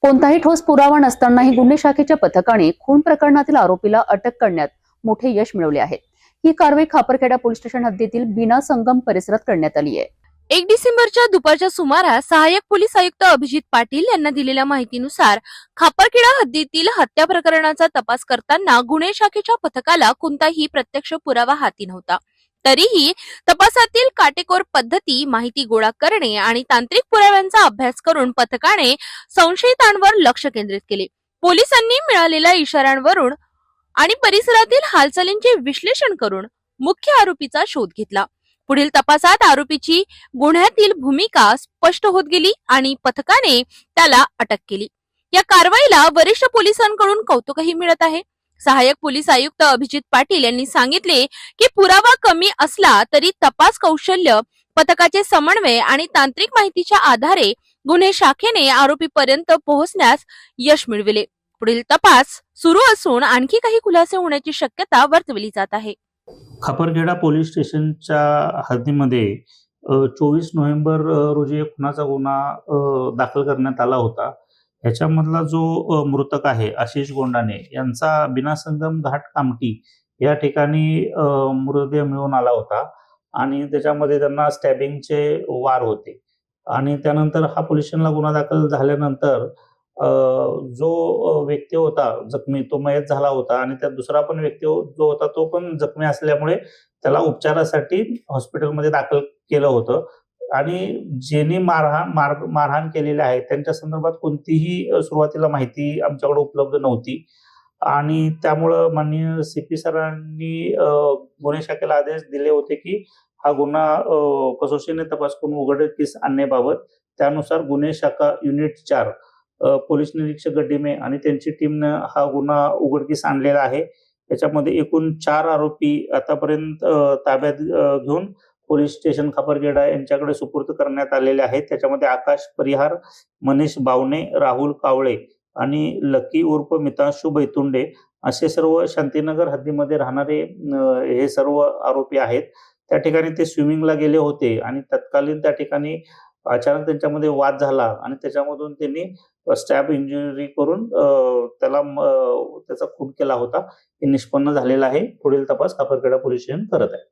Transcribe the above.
कोणताही ठोस पुरावा नसतानाही गुन्हे शाखेच्या पथकाने खून प्रकरणातील आरोपीला अटक करण्यात मोठे यश मिळवले आहे। ही कारवाई खापरखेडा पोलीस स्टेशन हद्दीतील बीना संगम परिसरात करण्यात आली आहे। 1 डिसेंबरच्या दुपारच्या सुमारास सहाय्यक पोलीस आयुक्त अभिजित पाटील यांना दिलेल्या माहितीनुसार खापरखेडा हद्दीतील हत्या प्रकरणाचा तपास करताना गुन्हे शाखेच्या पथकाला कोणताही प्रत्यक्ष पुरावा हाती नव्हता। तरीही तपासातील काटेकोर पद्धती, माहिती गोळा करणे आणि तांत्रिक पुराव्यांचा अभ्यास करून पथकाने संशयितांवर लक्ष केंद्रित केले। पोलिसांनी मिळालेल्या इशाऱ्यांवरून आणि परिसरातील हालचालींचे विश्लेषण करून मुख्य आरोपीचा शोध घेतला। पुढील तपासात आरोपीची गुन्ह्यातील भूमिका स्पष्ट होत गेली आणि पथकाने त्याला अटक केली। या कारवाईला वरिष्ठ पोलिसांकडून कौतुकही मिळत आहे। सहाय्यक पोलीस आयुक्त अभिजित पाटील यांनी सांगितले की पुरावा कमी असला तरी तपास कौशल्य, पथकाचे समन्वय आणि तांत्रिक माहितीच्या आधारे गुन्हे शाखेने आरोपीपर्यंत पोहोचण्यास यश मिळविले। पुढील तपास सुरू असून आणखी काही खुलासे होण्याची शक्यता वर्तवली जात आहे। खापरखेडा पोलीस स्टेशनच्या हद्दीमध्ये 24 नोव्हेंबर रोजी एक खुनाचा गुन्हा दाखल करण्यात आला होता। ह्याच्यामधला जो मृतक आहे आशिष गोंडाने यांचा बिनासंगम घाट कामठी या ठिकाणी मृतदेह मिळून आला होता आणि त्याच्यामध्ये त्यांना स्टॅबिंगचे वार होते आणि त्यानंतर हा पोलीस स्टेशनला गुन्हा दाखल झाल्यानंतर जो व्यक्ती होता जखमी तो मयत झाला होता आणि त्यात दुसरा पण व्यक्ती जो होता तो पण जखमी असल्यामुळे त्याला उपचारासाठी हॉस्पिटलमध्ये दाखल केलं होतं आणि ज्यांनी मारहाण केलेली आहे त्यांच्या संदर्भात कोणतीही सुरुवातीला माहिती आमच्याकडे उपलब्ध नव्हती आणि त्यामुळं माननीय सीपी सरांनी गुन्हे शाखेला आदेश दिले होते की हा गुन्हा कसोशीने तपास करून उघडकीस आणण्याबाबत। त्यानुसार गुन्हे शाखा युनिट 4 पोलीस निरीक्षक गड्डिमे आणि त्यांची टीमने हा गुन्हा उघडकीस आणलेला आहे। याच्यामध्ये एकूण 4 आरोपी आतापर्यंत ताब्यात घेऊन पोलीस स्टेशन खापरखेडा यांच्याकडे सुपूर्द करण्यात आलेले आहेत। त्याच्यामध्ये आकाश परिहार, मनीष बावणे, राहुल कावळे आणि लकी उर्फ मितांशु बैतुंडे असे सर्व शांतीनगर हद्दीमध्ये राहणारे हे सर्व आरोपी आहेत। त्या ठिकाणी ते स्विमिंगला गेले होते आणि तत्कालीन त्या ठिकाणी अचानक त्यांच्यामध्ये वाद झाला आणि त्याच्यामधून त्यांनी स्टॅब इंजुरी करून त्याचा खून केला होता। हे निष्पन्न झालेला आहे। पुढील तपास खापरखेडा पोलीस स्टेशन करत आहे।